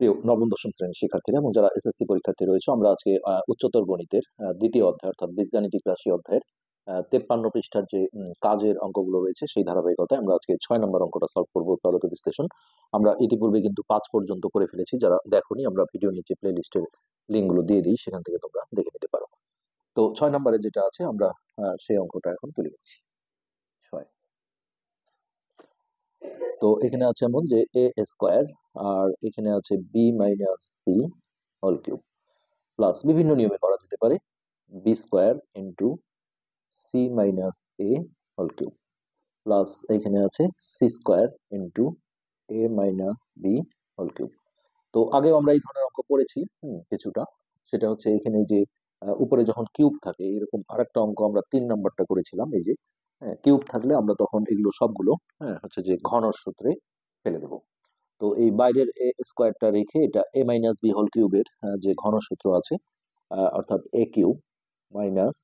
প্রিয় নবম দশম শ্রেণীর শিক্ষার্থীরা এবং যারা এসএসসি পরীক্ষার্থী রয়েছে, আমরা আজকে উচ্চতর গণিতের দ্বিতীয় অধ্যায় অর্থাৎ বীজগাণিতিক রাশি অধ্যায়ের 53 পৃষ্ঠার যে কাজের অঙ্কগুলো রয়েছে সেই ধারাবাহিকতায় আমরা আজকে 6 নম্বর অঙ্কটা সলভ করবো, উৎপাদক বিশ্লেষণ। আমরা ইতিপূর্বে কিন্তু 5 পর্যন্ত করে ফেলেছি। যারা দেখোনি, আমরা ভিডিও নিচে প্লে লিস্টের লিঙ্ক গুলো দিয়ে দিই, সেখান থেকে তোমরা দেখে নিতে পারো। তো 6 নম্বরে যেটা আছে আমরা সেই অঙ্কটা এখন তুলে নিচ্ছি। 6। তো এখানে আছে এমন যে এ স্কোয়ার আর এখানে আছে B minus C whole cube plus বিভিন্ন নিয়মে করা যেতে পারে B square into C minus A whole cube plus এখানে আছে C square into A minus B whole cube. তো আগেও আমরা এই ধরনের অঙ্ক করেছি কিছুটা। সেটা হচ্ছে এখানে যে উপরে যখন কিউব থাকে, এরকম আরেকটা অঙ্ক আমরা 3 নম্বরটা করেছিলাম। এই যে কিউব থাকলে আমরা তখন এগুলো সবগুলো হচ্ছে যে ঘনর সূত্রে ফেলে দেবো। তো এই বাইরের এ স্কোয়ারটা রেখে এটা এ মাইনাস বি হোল কিউবের যে ঘনসূত্র আছে, অর্থাৎ A cube minus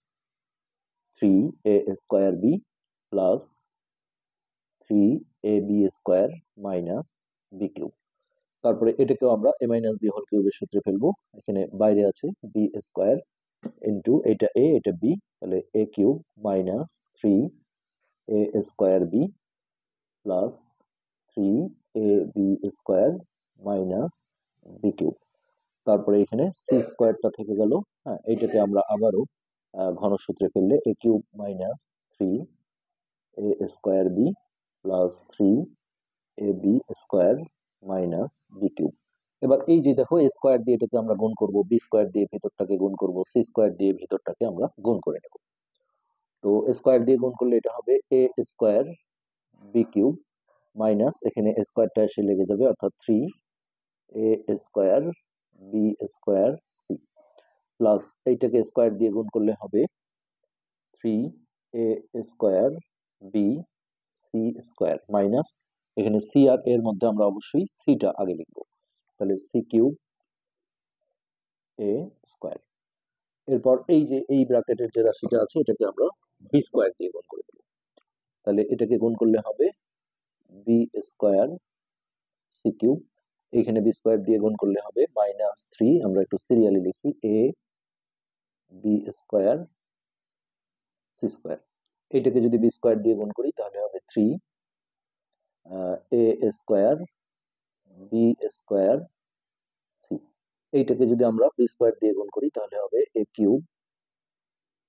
3 A square B plus 3 ab square minus B cube. তারপরে এটাকেও আমরা এ মাইনাস বি হোল কিউবের সূত্রে ফেলবো। এখানে বাইরে আছে বি স্কোয়ার ইন্টু এটা এ এটা বি, তাহলে A cube minus 3 A square B plus 3ab square minus B cube. তারপরে এখানে সি স্কোয়ারটা থেকে গেল। হ্যাঁ, এইটাকে আমরা আবারও ঘনসূত্রে ফেললে A cube minus 3 A square B plus 3ab square minus B cube. এবার এই যে দেখো, এ স্কোয়ার দিয়ে এটাকে আমরা গুণ করব, বি স্কোয়ার দিয়ে ভিতরটাকে গুণ করব, সি স্কোয়ার দিয়ে ভিতরটাকে আমরা গুণ করে নেব। তো স্কোয়ার দিয়ে গুণ করলে এটা হবে A square B cube minus এখানে স্কোয়ারটা এসে লেগে যাবে, অর্থাৎ 3 A square B square C plus এইটাকে স্কোয়ার দিয়ে গুণ করলে হবে 3 A square B C square minus এখানে সি আর এর মধ্যে আমরা অবশ্যই সিটা আগে লিখবো, তাহলে সি কিউব এ স্কোয়ার। এরপর এই যে এই ব্র্যাকেটের যে রাশিটা আছে এটাকে আমরা বি স্কোয়ার দিয়ে গুণ করে দেবো, তাহলে এটাকে গুণ করলে হবে বি স্কোয়ার সি কিউব। এখানে বি স্কোয়ার দিয়ে গুণ করলে হবে মাইনাস 3, আমরা একটু সিরিয়ালি লিখি, A B square C square. এটাকে যদি বি স্কোয়ার দিয়ে গুণ করি তাহলে হবে 3 A square B square C. এইটাকে যদি আমরা বি স্কোয়ার দিয়ে গুণ করি তাহলে হবে এ কিউব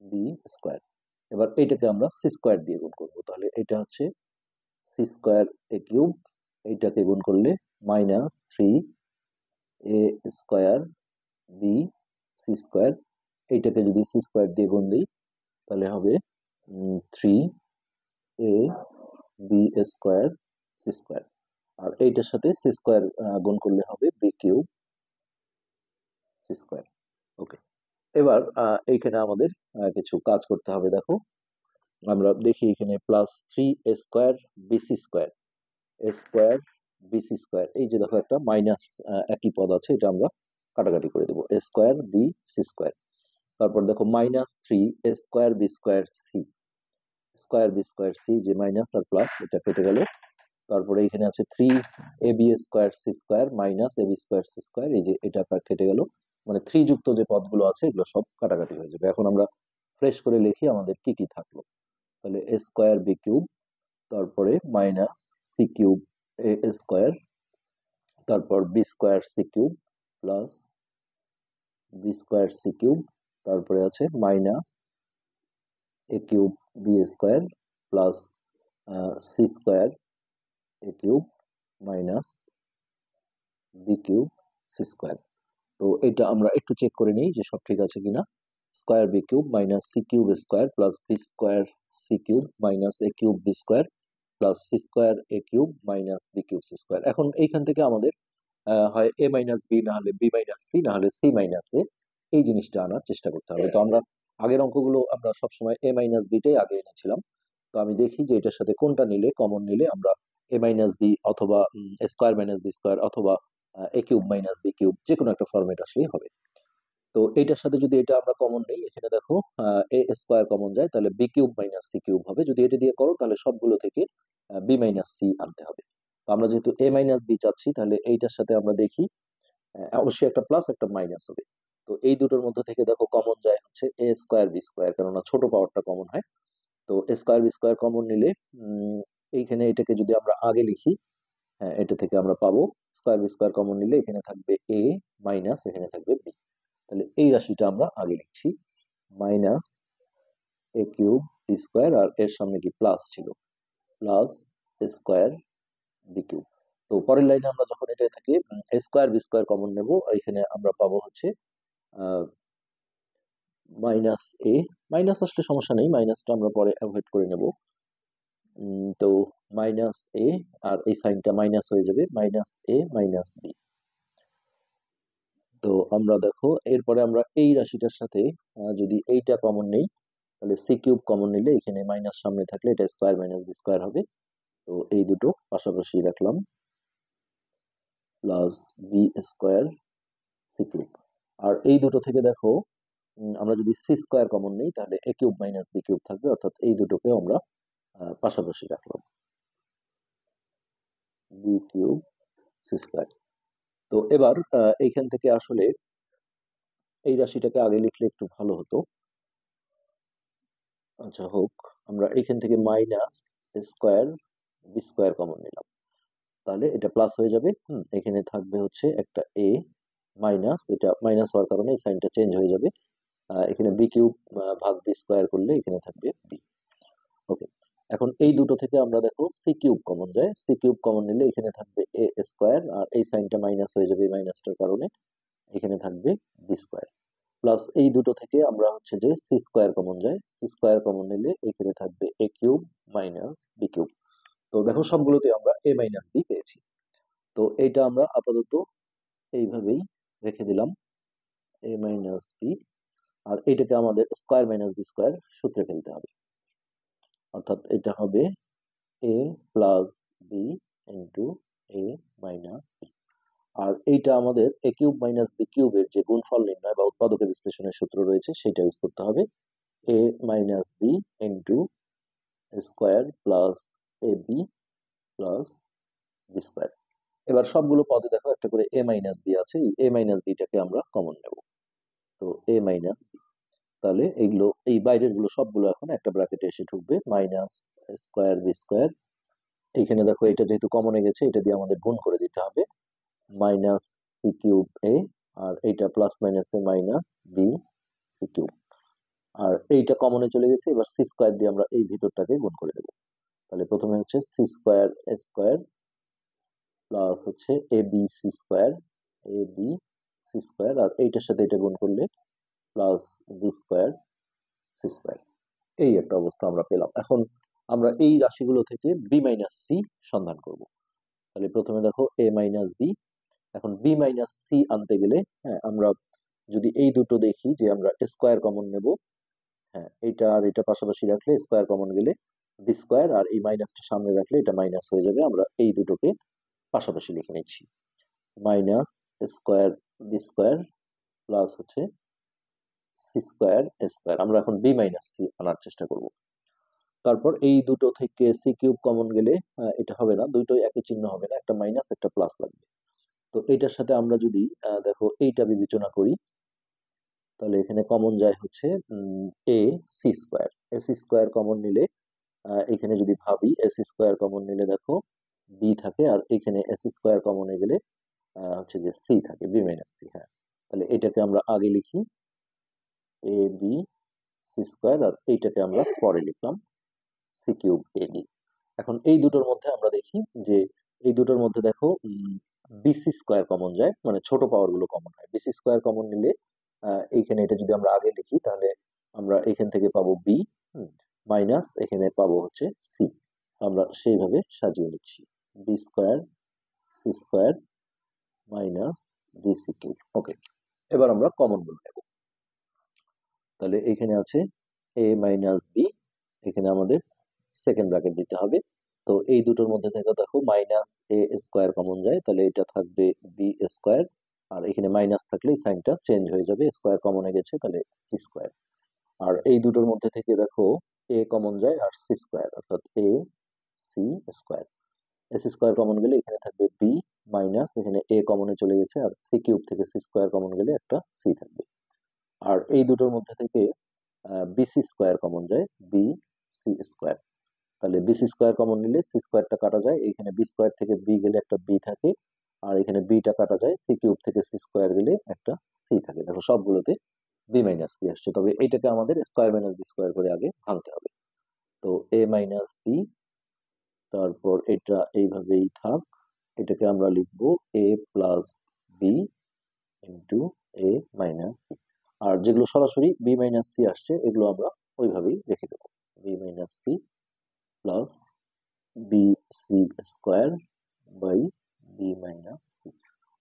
বি স্কোয়ার। এবার এইটাকে আমরা সি স্কোয়ার দিয়ে গুণ করবো, তাহলে এটা হচ্ছে সি স্কোয়ার এ কিউব। এইটাকে গুণ করলে minus 3 A square B C square. এইটাকে যদি সি স্কোয়ার দিয়ে গুণ দিই তাহলে হবে 3 A B square C square. আর এইটার সাথে সি স্কোয়ার গুণ করলে হবে বি কিউব সি স্কোয়ার। ওকে, এবার এইখানে আমাদের কিছু কাজ করতে হবে। দেখো, আমরা দেখি এখানে plus 3 A square BC square, A square BC square. এই যে দেখো একটা মাইনাস একই পদ আছে, এটা আমরা কাটাকাটি করে দেবো, A square B C square. তারপর দেখো minus 3 A square B square C, square B square C, যে মাইনাস আর প্লাস এটা কেটে গেল। তারপরে এখানে আছে 3 ab square C square minus ab square C square, এই যে এটা কেটে গেল। মানে 3 যুক্ত যে পদগুলো আছে এগুলো সব কাটাকাটি হয়ে যাবে। এখন আমরা ফ্রেশ করে লিখি আমাদের কি কি থাকলো, তাহলে এ স্কোয়ার বি কিউব, তারপরে minus C cube A square, তারপর B square C cube plus B square C cube, তারপরে আছে minus A cube B square plus C square A cube minus B cube C square. তো এটা আমরা একটু check করে নিই যে সব ঠিক আছে কিনা। Square B cube minus C cube square plus B square C cube minus A cube B square plus C square A cube minus B cube C square. এখন এইখান থেকে আমাদের হয় এ মাইনাস বি, না হলে বি মাইনাস সি, না হলে C minus এ, এই জিনিসটা আনার চেষ্টা করতে হবে। তো আমরা আগের অঙ্কগুলো আমরা সবসময় এ মাইনাস বিটাই আগে এনেছিলাম। তো আমি দেখি যে এটার সাথে কোনটা নিলে, কমন নিলে আমরা এ মাইনাস বি অথবা স্কোয়ার মাইনাস বি স্কোয়ার অথবা এ কিউব মাইনাস বি কিউব, যে কোনো একটা ফরম্যাট আসলেই হবে। তো এইটার সাথে যদি এটা আমরা কমন নেই, এখানে দেখো এ স্কোয়ার কমন যায়, তাহলে B cube minus C cube হবে। যদি এটা দিয়ে করো তাহলে সবগুলো থেকে বি মাইনাস সি আনতে হবে। তো আমরা যেহেতু এ মাইনাস বি চাচ্ছি, তাহলে এইটার সাথে আমরা দেখি অবশ্যই একটা প্লাস একটা মাইনাস হবে। তো এই দুটোর মধ্যে থেকে দেখো কমন যায় হচ্ছে এ স্কোয়ার বি স্কোয়ার, কেননা ছোট পাওয়ারটা কমন হয়। তো এ স্কোয়ার বি স্কোয়ার কমন নিলে এইখানে এটাকে যদি আমরা আগে লিখি, হ্যাঁ এটা থেকে আমরা পাবো স্কোয়ার বি স্কোয়ার কমন নিলে এখানে থাকবে এ মাইনাস এখানে থাকবে বি। তাহলে এই রাশিটা আমরা আগে লিখছি, minus A cube B square, আর এর সামনে কি প্লাস ছিল, প্লাস এ স্কোয়ার বি কিউব। তো পরের লাইনে আমরা যখন এটা থেকে এ স্কোয়ার বি স্কোয়ার কমন নেব, এখানে আমরা পাবো হচ্ছে মাইনাস এ। মাইনাস আসলে সমস্যা নেই, মাইনাসটা আমরা পরে অ্যাভয়েড করে নেব। তো মাইনাস এ, আর এই সাইনটা মাইনাস হয়ে যাবে, মাইনাস এ মাইনাস বি। তো আমরা দেখো এরপরে আমরা এই রাশিটার সাথে যদি এইটা কমন নেই, তাহলে সি কিউব কমন নিলে এখানে মাইনাস সামনে থাকলে এটা স্কোয়ার মাইনাস বি স্কোয়ার হবে। তো এই দুটো পাশাপাশি রাখলাম, plus B square C cube. আর এই দুটো থেকে দেখো আমরা যদি সি স্কোয়ার কমন নিই তাহলে A cube minus B cube থাকবে, অর্থাৎ এই দুটোকে আমরা পাশাপাশি রাখলাম, বি কিউব সি স্কোয়ার। তো এবার এইখান থেকে আসলে এই রাশিটাকে আগে লিখলে একটু ভালো হতো। আচ্ছা হোক, আমরা এইখান থেকে minus square B square common নিলাম, তাহলে এটা প্লাস হয়ে যাবে। এখানে থাকবে হচ্ছে একটা এ মাইনাস, এটা মাইনাস হওয়ার কারণে এই সাইনটা চেঞ্জ হয়ে যাবে। এখানে বি কিউব ভাগ বি স্কোয়ার করলে এখানে থাকবে বি। ওকে, এখন এই দুটো থেকে আমরা দেখো সি কিউব কমন যায়, সি কিউব কমন নিলে এখানে থাকবে এ স্কোয়ার, আর এই সাইনটা মাইনাস হয়ে যাবে এই মাইনাসটার কারণে, এখানে থাকবে বি স্কোয়ার। প্লাস এই দুটো থেকে আমরা হচ্ছে যে সি স্কোয়ার কমন যায়, সি স্কোয়ার কমন নিলে এখানে থাকবে এ কিউব মাইনাস বি কিউব। তো দেখো সবগুলোতে আমরা এ মাইনাস বি পেয়েছি। তো এইটা আমরা আপাতত এইভাবেই রেখে দিলাম, এ মাইনাস বি। আর এইটাকে আমাদের স্কোয়ার মাইনাস বি স্কোয়ার সূত্রে ফেলতে হবে, অর্থাৎ এটা হবে এ plus B into A minus B. আর এইটা আমাদের এ কিউব মাইনাস বি কিউবের যে গুণফল নির্ণয় বা উৎপাদকের বিশ্লেষণের সূত্র রয়েছে সেটা ইউজ করতে হবে, A minus B into square plus A B plus B square. এবার সবগুলো পদে দেখো একটা করে এ মাইনাস বি আছে, এ মাইনাস বিটাকে আমরা কমন নেব। তো এ মাইনাস বি, তাহলে এইগুলো এই বাইরের গুলো সবগুলো এখন একটা ব্র্যাকেটে এসে ঢুকবে, মাইনাস স্কোয়ার বি স্কোয়ার। এইখানে দেখো এটা যেহেতু কমনে গেছে এটা দিয়ে আমাদের গুণ করে দিতে হবে, মাইনাস সি কিউব এ, আর এইটা প্লাস মাইনাসে মাইনাস বি সি কিউব। আর এইটা কমনে চলে গেছে, এবার সি স্কোয়ার দিয়ে আমরা এই ভিতরটাকে গুণ করে দেবো। তাহলে প্রথমে হচ্ছে C square A square plus হচ্ছে A B C square, A B C square, আর এইটার সাথে এটা গুণ করলে plus B square C square. এই একটা অবস্থা আমরা পেলাম। এখন আমরা এই রাশিগুলো থেকে বি মাইনাস সি সন্ধান করব। তাহলে প্রথমে দেখো এ মাইনাস বি, এখন বি মাইনাস সি আনতে গেলে, হ্যাঁ আমরা যদি এই দুটো দেখি যে আমরা স্কোয়ার কমন নেব, হ্যাঁ এটা আর এটা পাশাপাশি রাখলে স্কোয়ার কমন গেলে বি স্কোয়ার, আর এই মাইনাসটা সামনে রাখলে এটা মাইনাস হয়ে যাবে। আমরা এই দুটোকে পাশাপাশি লিখে নিচ্ছি, minus square B square plus হচ্ছে সি স্কোয়ার স্কোয়ার। আমরা এখন বি মাইনাস সি আনার চেষ্টা করব। তারপর এই দুটো থেকে সি কিউব কমন গেলে এটা হবে না, দুটোই একই চিহ্ন হবে না, একটা মাইনাস একটা প্লাস লাগবে। তো এইটার সাথে আমরা যদি দেখো এইটা বিবেচনা করি, তাহলে এখানে কমন যায় হচ্ছে A C square. A C square common নিলে এখানে যদি ভাবি এস স্কোয়ার কমন নিলে দেখো বি থাকে, আর এখানে এস স্কোয়ার কমনে গেলে হচ্ছে যে সি থাকে, বি মাইনাস সি। হ্যাঁ, তাহলে এটাকে আমরা আগে লিখি এ বি সি স্কোয়ার, আর এইটাকে আমরা পরে লিখলাম সি কিউব এ বি। এখন এই দুটোর মধ্যে আমরা দেখি যে এই দুটোর মধ্যে দেখো বিসি স্কোয়ার কমন যায়, মানে ছোট পাওয়ার গুলো কমন হয়। বিসি স্কোয়ার কমন নিলে এইখানে এটা যদি আমরা আগে লিখি তাহলে আমরা এখান থেকে পাবো বি মাইনাস এখানে পাবো হচ্ছে সি। আমরা সেইভাবে সাজিয়ে নিচ্ছি, B square C square minus B C cube. Okay, এবার আমরা কমন গুলো নেব। তাহলে এখানে আছে এ মাইনাস বি, এখানে আমাদের সেকেন্ড ব্র্যাকেট দিতে হবে। তো এই দুটোর মধ্যে থেকে দেখো মাইনাস এ স্কোয়ার কমন যায়, তাহলে এটা থাকবে বি স্কোয়ার, আর এখানে মাইনাস থাকলে সাইনটা চেঞ্জ হয়ে যাবে, স্কোয়ার কমনে গেছে তাহলে সি স্কোয়ার। আর এই দুটোর মধ্যে থেকে দেখো এ কমন যায় আর সি স্কোয়ার, অর্থাৎ A C square. S square common গেলে এখানে থাকবে বি মাইনাস, এখানে এ কমনে চলে গেছে, আর সি কিউব থেকে সি স্কোয়ার কমন গেলে একটা সি থাকবে। আর এই দুটোর মধ্যে থেকে বিসি স্কোয়ার কমন যায়, বি সি স্কোয়ার। তাহলে বিসি স্কোয়ার কমন নিলে সি স্কোয়ারটা কাটা যায়, এখানে বি স্কোয়ার থেকে বি গেলে একটা বি থাকে, আর এখানে বিটা কাটা যায়, সি কিউব থেকে সি স্কোয়ার গেলে একটা সি থাকে। দেখো সবগুলোতে বি মাইনাস সি আসছে, তবে এইটাকে আমাদের স্কোয়ার মাইনাস বি স্কোয়ার করে আগে ভাঙতে হবে। তো এ মাইনাস বি, তারপর এটা এইভাবেই থাক, এটাকে আমরা লিখবো এ plus B into A minus B. আর যেগুলো সরাসরি বি মাইনাস সি আসছে এগুলো আমরা ওইভাবেই রেখে দেবো, B minus C plus B C square by B minus C.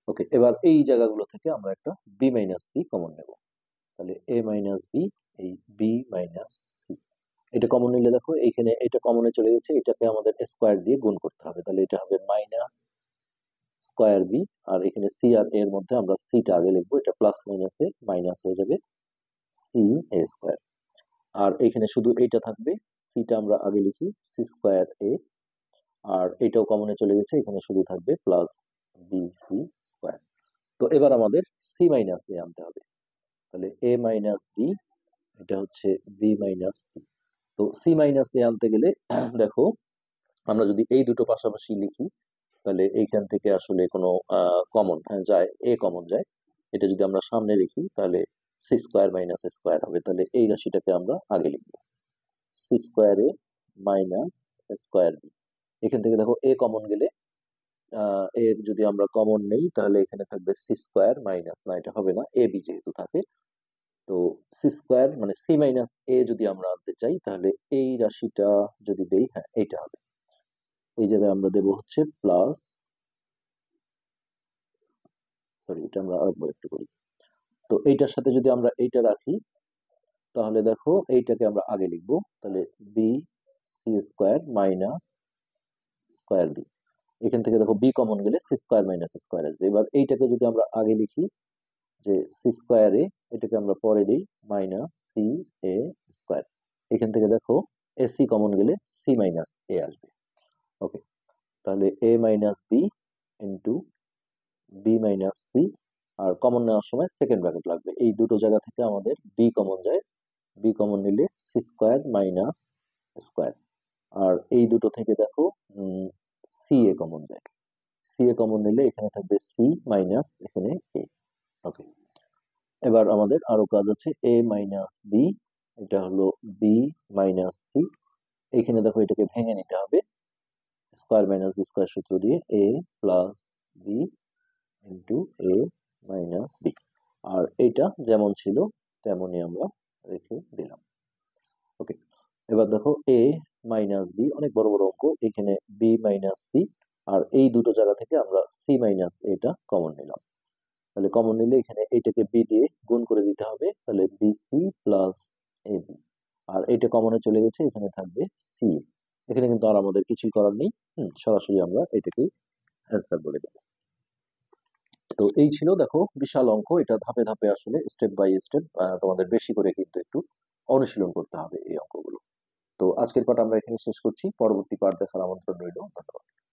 Okay, এবার এই জায়গাগুলো থেকে আমরা একটা বি মাইনাস সি কমন নেব। তাহলে এ মাইনাস বি, এই বি মাইনাস সি, এটা কমন নিলে দেখো এইখানে এটা কমনে চলে গেছে, এটাকে আমাদের স্কোয়ার দিয়ে গুণ করতে হবে, তাহলে এটা হবে মাইনাস স্কোয়ার বি, আর এখানে সি আর এর মধ্যে আমরা সিটা আগে লিখবো, এটা প্লাস মাইনাসে মাইনাস হয়ে যাবে, সি এ স্কোয়ার। আর এখানে শুধু এইটা থাকবে, সিটা আমরা আগে লিখি সি স্কোয়ার এ, আর এটাও কমনে চলে গেছে, এখানে শুধু থাকবে প্লাস বি সি স্কোয়ার। তো এবার আমাদের সি মাইনাস এ আনতে হবে, তাহলে এ মাইনাস বি, এটা হচ্ছে বি মাইনাস সি। তো সি মাইনাস এ আনতে গেলে দেখো আমরা যদি এই দুটো পাশাপাশি লিখি, তাহলে এইখান থেকে আসলে কোনো কমন যায়, এ কমন যায়, এটা যদি আমরা সামনে লিখি তাহলে সি স্কোয়ার মাইনাস স্কোয়ার হবে, তাহলে এই রাশিটাকে আমরা আগে লিখবো, সি স্কোয়ার এ মাইনাস স্কোয়ার বি। এখান থেকে দেখো এ কমন গেলে এর যদি আমরা কমন নেই তাহলে এখানে থাকবে সি স্কোয়ার মাইনাস, না এটা হবে না, এ বি যেহেতু থাকে, তো সি স্কোয়ার মানে সি মাইনাস এ যদি আমরা আনতে চাই তাহলে এই রাশিটা যদি দেই, হ্যাঁ এইটা হবে, এই জায়গায় আমরা দেবো হচ্ছে প্লাস, সরি এটা আমরা আরেকবার একটু করি, তো এইটার সাথে যদি আমরা এইটা রাখি তাহলে দেখো এইটাকে আমরা আগে লিখবো, তাহলে B C square minus square B. এখান থেকে দেখো বি কমন গেলে সি স্কোয়ার মাইনাস স্কোয়ার আসবে। এবার এইটাকে যদি আমরা আগে লিখি যে সি স্কোয়ার এ, এটাকে আমরা পরে দিই মাইনাস সি এ স্কোয়ার। এখান থেকে দেখো এ সি কমন গেলে সি মাইনাস এ আসবে। ওকে, তাহলে A minus B into B minus C, আর কমন নেওয়ার সময় সেকেন্ড ব্র্যাকেট লাগবে, এই দুটো জায়গা থেকে আমাদের বি কমন যায়, বি কমন নিলে সি স্কোয়ার মাইনাস স্কোয়ার, আর এই দুটো থেকে দেখো সি এ কমন যায়, সি এ কমন নিলে এখানে থাকবে সি মাইনাস এখানে এ। ওকে, এবার আমাদের আরো কাজ আছে, এ মাইনাস বি, এটা হলো বি মাইনাস সি, এখানে দেখো এটাকে ভেঙে নিতে হবে, স্কোয়ার মাইনাস বি স্কোয়ার সূত্র দিয়ে এ plus B into A minus B, আর এইটা যেমন ছিল তেমনই আমরা রেখে দিলাম। ওকে, এবার দেখো এ মাইনাস বি, অনেক বড় বড় অঙ্ক, এখানে বি মাইনাস সি, আর এই দুটো জায়গা থেকে আমরা সি মাইনাস এটা কমন নিলাম, তাহলে কমন নিলে এখানে এইটাকে বি দিয়ে গুণ করে দিতে হবে, তাহলে বিসি প্লাস এ বি, আর এটা কমনে চলে গেছে, এখানে থাকবে সি। এখানে কিন্তু আর আমাদের কিছুই করার নেই, সরাসরি আমরা এটাকেই অ্যান্সার বলে দেবো। তো এই ছিল দেখো বিশাল অঙ্ক, এটা ধাপে ধাপে আসলে স্টেপ বাই স্টেপ তোমাদের বেশি করে কিন্তু একটু অনুশীলন করতে হবে এই অঙ্কগুলো। তো আজকের পাঠ আমরা এখানে শেষ করছি, পরবর্তী পাঠ দেখার আমন্ত্রণ রইল। ধন্যবাদ।